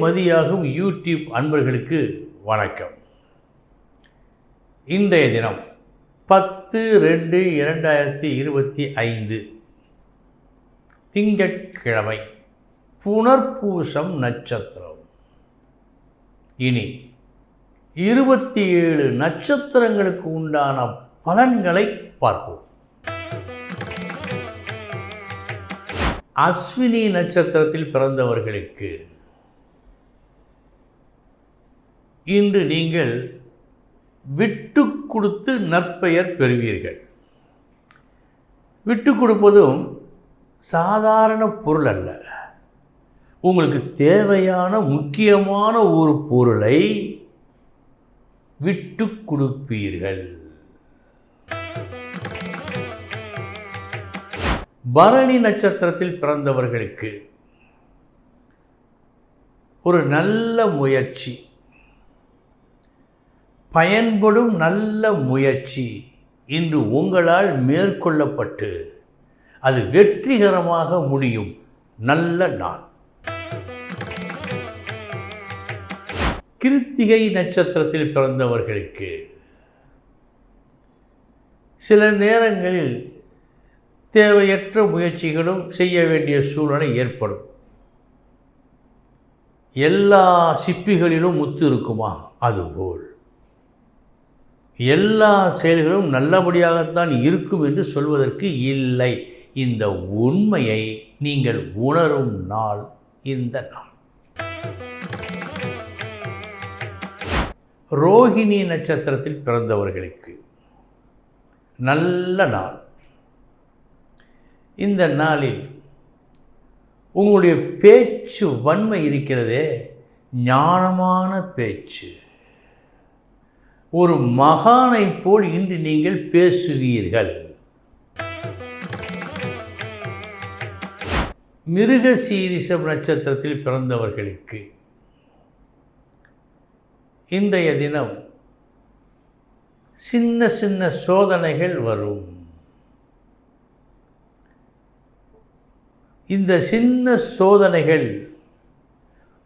மதியாகும் YouTube அன்பர்களுக்கு வணக்கம். இன்றைய தினம் 10/2/2025 திங்கட்கிழமை, புனர்பூசம் நட்சத்திரம். இனி 27 நட்சத்திரங்களுக்கு உண்டான பலன்களை பார்ப்போம். அஸ்வினி நட்சத்திரத்தில் பிறந்தவர்களுக்கு இன்று நீங்கள் விட்டு கொடுத்து நற்பெயர் பெறுவீர்கள். விட்டு கொடுப்பதும் சாதாரண பொருள் அல்ல. உங்களுக்கு தேவையான முக்கியமான ஒரு பொருளை விட்டு கொடுப்பீர்கள். பரணி நட்சத்திரத்தில் பிறந்தவர்களுக்கு ஒரு நல்ல முயற்சி, பயன்படும் நல்ல முயற்சி இன்று உங்களால் மேற்கொள்ளப்பட்டு அது வெற்றிகரமாக முடியும் நல்ல நாள். கிருத்திகை நட்சத்திரத்தில் பிறந்தவர்களுக்கு சில நேரங்களில் தேவையற்ற முயற்சிகளும் செய்ய வேண்டிய சூழ்நிலை ஏற்படும். எல்லா சிப்பிகளிலும் முத்து இருக்குமா? அதுபோல் எல்லா செயல்களும் நல்லபடியாகத்தான் இருக்கும் என்று சொல்வதற்கு இல்லை. இந்த உண்மையை நீங்கள் உணரும் நாள் இந்த நாள். ரோஹிணி நட்சத்திரத்தில் பிறந்தவர்களுக்கு நல்ல நாள். இந்த நாளில் உங்களுடைய பேச்சு வன்மை இருக்கிறதே, ஞானமான பேச்சு. ஒரு மகானை போல் இன்று நீங்கள் பேசுவீர்கள். மிருகசீரிஷம் நட்சத்திரத்தில் பிறந்தவர்களுக்கு இன்றைய தினம் சின்ன சின்ன சோதனைகள் வரும். இந்த சின்ன சோதனைகள்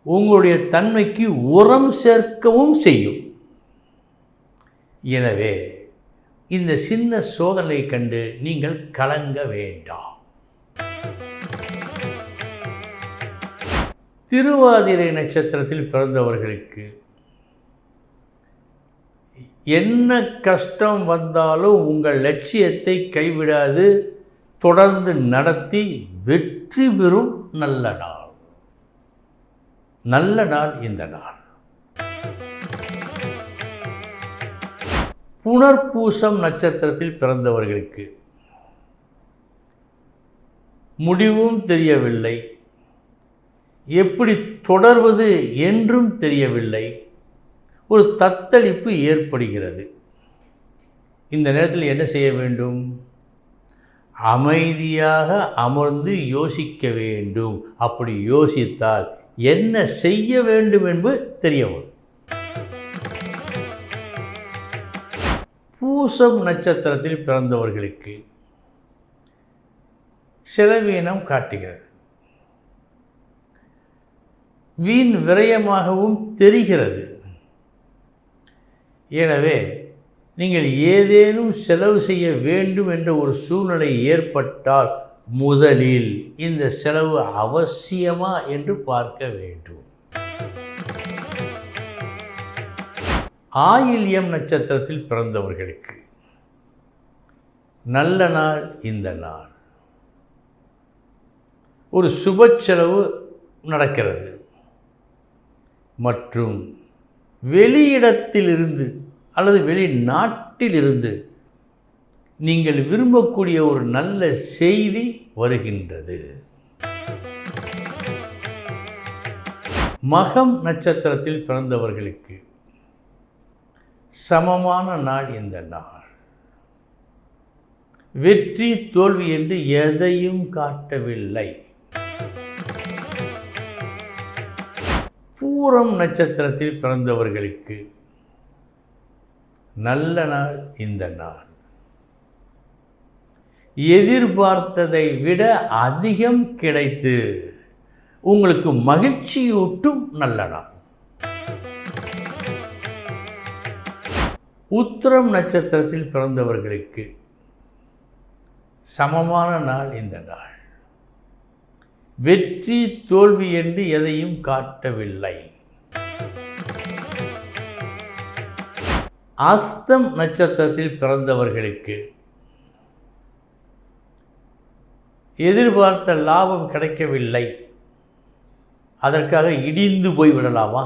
உங்களுடைய தன்மைக்கு உரம் சேர்க்கவும் செய்யும். எனவே இந்த சின்ன சோதனையை கண்டு நீங்கள் கலங்க வேண்டாம். திருவாதிரை நட்சத்திரத்தில் பிறந்தவர்களுக்கு என்ன கஷ்டம் வந்தாலும் உங்கள் லட்சியத்தை கைவிடாது தொடர்ந்து நடத்தி வெற்றி பெறும் நல்ல நாள். நல்ல நாள் இந்த நாள். புனர்பூசம் நட்சத்திரத்தில் பிறந்தவர்களுக்கு முடிவும் தெரியவில்லை, எப்படி தொடர்வது என்றும் தெரியவில்லை. ஒரு தத்தளிப்பு ஏற்படுகிறது. இந்த நேரத்தில் என்ன செய்ய வேண்டும்? அமைதியாக அமர்ந்து யோசிக்க வேண்டும். அப்படி யோசித்தால் என்ன செய்ய வேண்டும் என்பது தெரிய வரும். பூசம் நட்சத்திரத்தில் பிறந்தவர்களுக்கு செலவீனம் காட்டுகிறது. வீண் விரயமாகவும் தெரிகிறது. எனவே நீங்கள் ஏதேனும் செலவு செய்ய வேண்டும் என்ற ஒரு சூழ்நிலை ஏற்பட்டால் முதலில் இந்த செலவு அவசியமா என்று பார்க்க வேண்டும். ஆயில்யம் நட்சத்திரத்தில் பிறந்தவர்களுக்கு நல்ல நாள் இந்த நாள். ஒரு சுப செலவு நடக்கிறது மற்றும் வெளியிடத்திலிருந்து அல்லது வெளிநாட்டிலிருந்து நீங்கள் விரும்பக்கூடிய ஒரு நல்ல செய்தி வருகின்றது. மகம் நட்சத்திரத்தில் பிறந்தவர்களுக்கு சமமான நாள் இந்த நாள். வெற்றி தோல்வி என்று எதையும் காட்டவில்லை. பூரம் நட்சத்திரத்தில் பிறந்தவர்களுக்கு நல்ல நாள் இந்த நாள். எதிர்பார்த்ததை விட அதிகம் கிடைத்து உங்களுக்கு மகிழ்ச்சியூட்டும் நல்ல நாள். உத்திரம் நட்சத்திரத்தில் பிறந்தவர்களுக்கு சமமான நாள் இந்த நாள். வெற்றி தோல்வி என்று எதையும் காட்டவில்லை. அஸ்தம் நட்சத்திரத்தில் பிறந்தவர்களுக்கு எதிர்பார்த்த லாபம் கிடைக்கவில்லை, அதற்காக இடிந்து போய்விடலாமா?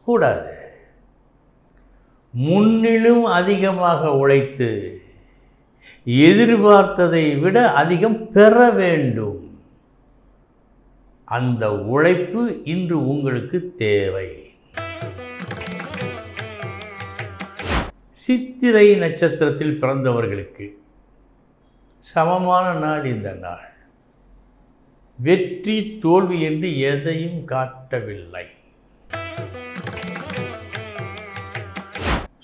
கூடாது. முன்னிலும் அதிகமாக உழைத்து எதிர்பார்த்ததை விட அதிகம் பெற வேண்டும். அந்த உழைப்பு இன்று உங்களுக்கு தேவை. சித்திரை நட்சத்திரத்தில் பிறந்தவர்களுக்கு சமமான நாள் இந்த நாள். வெற்றி தோல்வி என்று எதையும் காட்டவில்லை.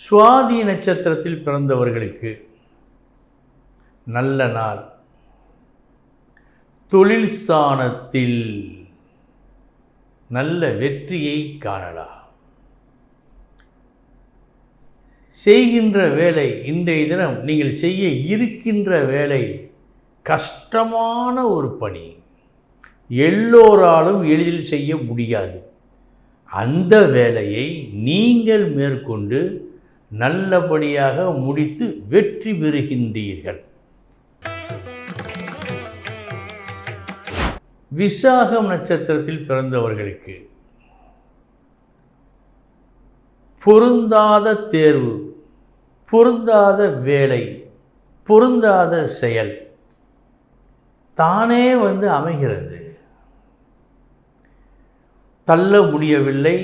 சுவாதி நட்சத்திரத்தில் பிறந்தவர்களுக்கு நல்ல நாள். தொழில் ஸ்தானத்தில் நல்ல வெற்றியை காணலாம். செய்கின்ற வேலை, இன்றைய தினம் நீங்கள் செய்ய இருக்கின்ற வேலை கஷ்டமான ஒரு பணி, எல்லோராலும் எளிதில் செய்ய முடியாது. அந்த வேலையை நீங்கள் மேற்கொண்டு நல்லபடியாக முடித்து வெற்றி பெறுகின்றீர்கள். விசாகம் நட்சத்திரத்தில் பிறந்தவர்களுக்கு பொருந்தாத தேர்வு, பொருந்தாத வேலை, பொருந்தாத செயல் தானே அமைகிறது. தள்ள முடியவில்லை,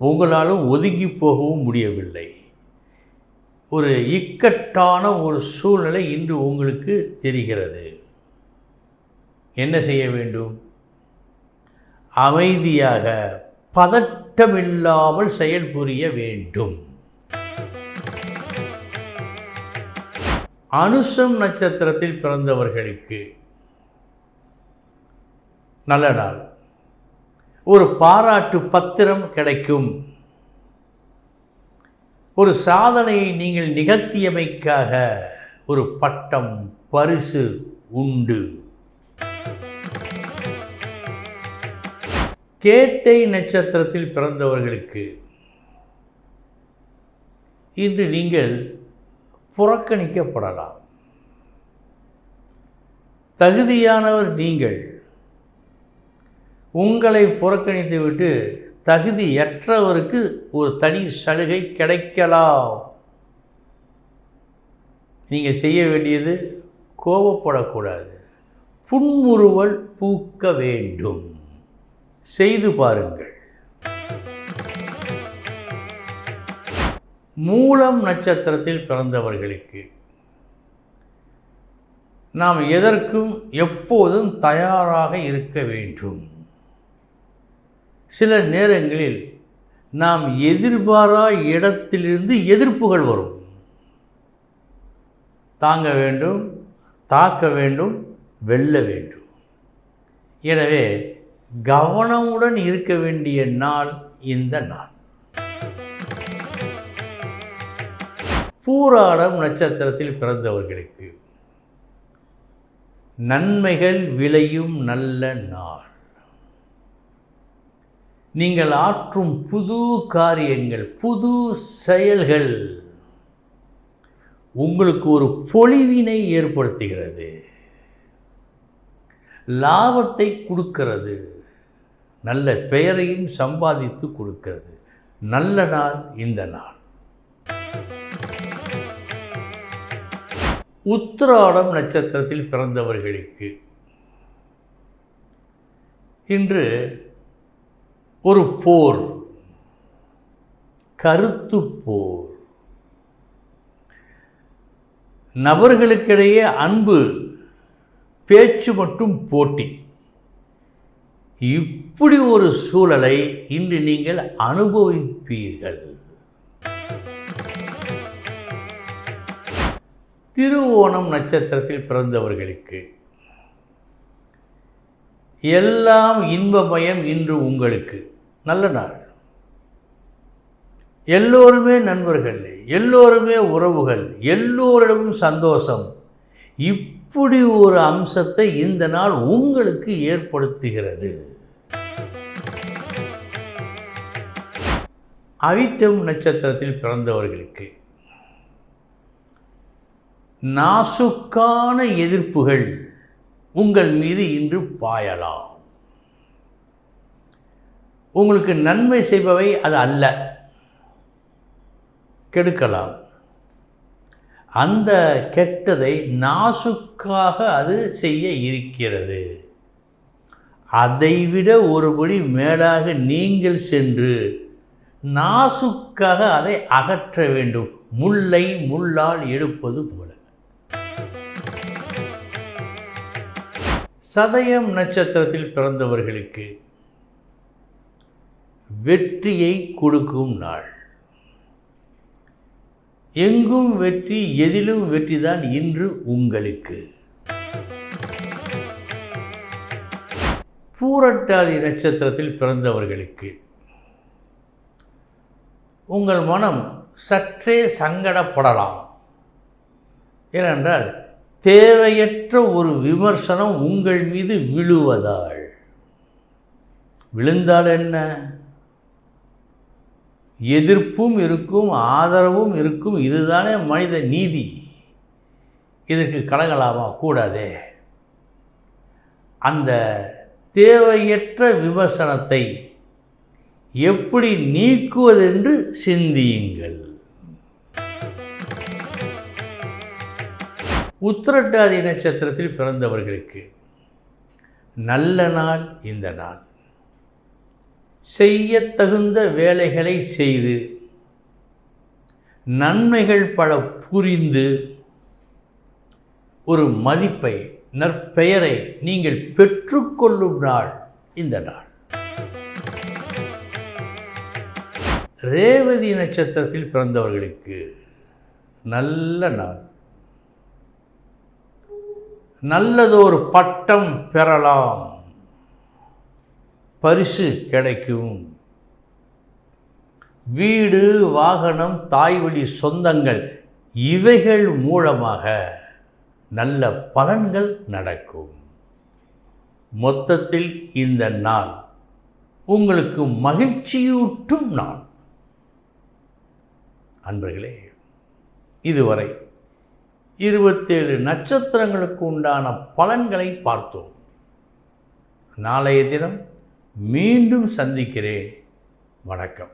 உங்களாலும் ஒதுங்கி போகவும் முடியவில்லை. ஒரு இக்கட்டான ஒரு சூழ்நிலை இன்று உங்களுக்கு தெரிகிறது. என்ன செய்ய வேண்டும்? அமைதியாக, பதட்டமில்லாமல் செயல்புரிய வேண்டும். அனுசம் நட்சத்திரத்தில் பிறந்தவர்களுக்கு நல்ல நாள். ஒரு பாராட்டு பத்திரம் கிடைக்கும். ஒரு சாதனையை நீங்கள் நிகழ்த்தியமைக்காக ஒரு பட்டம், பரிசு உண்டு. கேட்டை நட்சத்திரத்தில் பிறந்தவர்களுக்கு இன்று நீங்கள் புறக்கணிக்கப்படலாம். தகுதியானவர் நீங்கள். உங்களை புறக்கணித்துவிட்டு தகுதியற்றவருக்கு ஒரு தனி சலுகை கிடைக்கலாம். நீங்கள் செய்ய வேண்டியது கோபப்படக்கூடாது, புன்முறுவல் பூக்க வேண்டும். செய்து பாருங்கள். மூலம் நட்சத்திரத்தில் பிறந்தவர்களுக்கு நாம் எதற்கும் எப்போதும் தயாராக இருக்க வேண்டும். சில நேரங்களில் நாம் எதிர்பாரா இடத்திலிருந்து எதிர்ப்புகள் வரும். தாங்க வேண்டும், தாக்க வேண்டும், வெல்ல வேண்டும். எனவே கவனமுடன் இருக்க வேண்டிய நாள் இந்த நாள். பூராடம் நட்சத்திரத்தில் பிறந்தவர்களுக்கு நன்மைகள் விளையும் நல்ல நாள். நீங்கள் ஆற்றும் புது காரியங்கள், புது செயல்கள் உங்களுக்கு ஒரு பொலிவினை ஏற்படுத்துகிறது, லாபத்தை கொடுக்கிறது, நல்ல பெயரையும் சம்பாதித்து கொடுக்கிறது. நல்ல நாள் இந்த நாள். உத்திராடம் நட்சத்திரத்தில் பிறந்தவர்களுக்கு இன்று ஒரு போர், கருத்து போர், நபர்களுக்கிடையே அன்பு, பேச்சு மற்றும் போட்டி, இப்படி ஒரு சூழலை இன்று நீங்கள் அனுபவிப்பீர்கள். திருவோணம் நட்சத்திரத்தில் பிறந்தவர்களுக்கு எல்லாம் இன்பமயம் இன்று உங்களுக்கு. நல்ல நாள். எல்லோருமே நண்பர்கள், எல்லோருமே உறவுகள், எல்லோரிடமும் சந்தோஷம். இப்படி ஒரு அம்சத்தை இந்த நாள் உங்களுக்கு ஏற்படுத்துகிறது. அவிட்டம் நட்சத்திரத்தில் பிறந்தவர்களுக்கு நாசுக்கான எதிர்ப்புகள் உங்கள் மீது இன்று பாயலாம். உங்களுக்கு நன்மை செய்பவை அது அல்ல, கெடுக்கலாம். அந்த கெட்டதை நாசுக்காக அது செய்ய இருக்கிறது. அதைவிட ஒருபடி மேலாக நீங்கள் சென்று நாசுக்காக அதை அகற்ற வேண்டும். முல்லை முள்ளால் எடுப்பது போல. சதயம் நட்சத்திரத்தில் பிறந்தவர்களுக்கு வெற்றியை கொடுக்கும் நாள். எங்கும் வெற்றி, எதிலும் வெற்றிதான் இன்று உங்களுக்கு. பூரட்டாதி நட்சத்திரத்தில் பிறந்தவர்களுக்கு உங்கள் மனம் சற்றே சங்கடப்படலாம். ஏனென்றால் தேவையற்ற ஒரு விமர்சனம் உங்கள் மீது விழுவதால். விழுந்தால் என்ன? எதிர்ப்பும் இருக்கும், ஆதரவும் இருக்கும். இதுதானே மனித நீதி. இதற்கு கலங்கலாமா? கூடாதே. அந்த தேவையற்ற விமர்சனத்தை எப்படி நீக்குவதென்று சிந்தியுங்கள். உத்திரட்டாதி நட்சத்திரத்தில் பிறந்தவர்களுக்கு நல்ல நாள் இந்த நாள். செய்ய தகுந்த வேலைகளை செய்து நன்மைகள் பல புரிந்து ஒரு மதிப்பை, நற்பெயரை நீங்கள் பெற்றுக்கொள்ளும் நாள் இந்த நாள். ரேவதி நட்சத்திரத்தில் பிறந்தவர்களுக்கு நல்ல நாள். நல்லதொரு பட்டம் பெறலாம், பரிசு கிடைக்கும். வீடு, வாகனம், தாய்வழி சொந்தங்கள் இவைகள் மூலமாக நல்ல பலன்கள் நடக்கும். மொத்தத்தில் இந்த நாள் உங்களுக்கு மகிழ்ச்சியூட்டும் நாள். அன்பர்களே, இதுவரை 27 நட்சத்திரங்களுக்கு உண்டான பலன்களை பார்த்தோம். நாளைய தினம் மீண்டும் சந்திக்கிறேன். வணக்கம்.